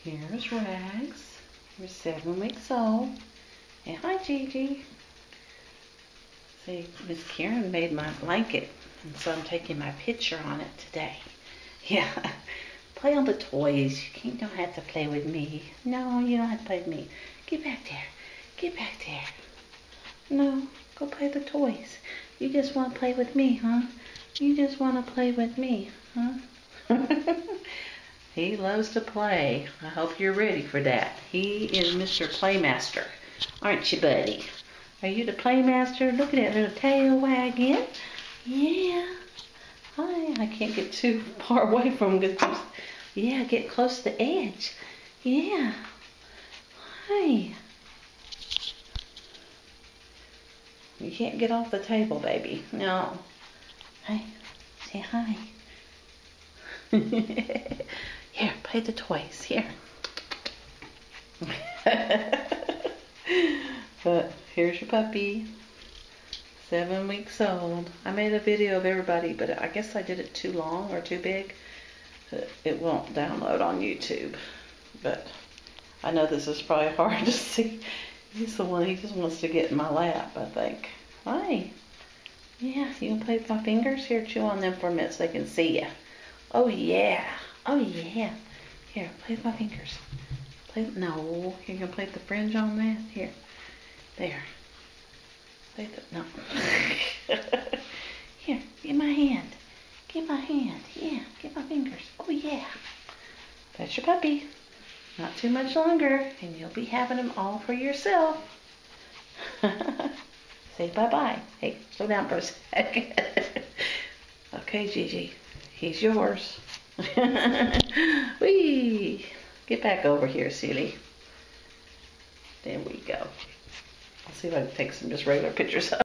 Here's Rags. He's 7 weeks old. And hi, Gigi. See, Miss Karen made my blanket, and so I'm taking my picture on it today. Yeah. Play on the toys. You don't have to play with me. No, you don't have to play with me. Get back there. Get back there. No, go play with the toys. You just want to play with me, huh? You just want to play with me, huh? He loves to play. I hope you're ready for that. He is Mr. Playmaster. Aren't you, buddy? Are you the Playmaster? Look at that little tail wagging. Yeah. Hi. I can't get too far away from him. Yeah, get close to the edge. Yeah. Hi. You can't get off the table, baby. No. Hi. Say hi. Here, play the toys. Here. But here's your puppy. 7 weeks old. I made a video of everybody, but I guess I did it too long or too big. It won't download on YouTube. But I know this is probably hard to see. He's the one, he just wants to get in my lap, I think. Hi. Yeah, you gonna play with my fingers? Here, chew on them for a minute so they can see you. Oh yeah. Oh yeah. Here, play with my fingers. No, you're gonna play with the fringe on that? Here. There. Play the, no. Here, get my hand. Get my hand. Yeah, get my fingers. Oh yeah. That's your puppy. Not too much longer, and you'll be having them all for yourself. Say bye-bye. Hey, slow down for a second. Okay, Gigi. He's yours. Whee! Get back over here, silly. There we go. I'll see if I can take some just regular pictures of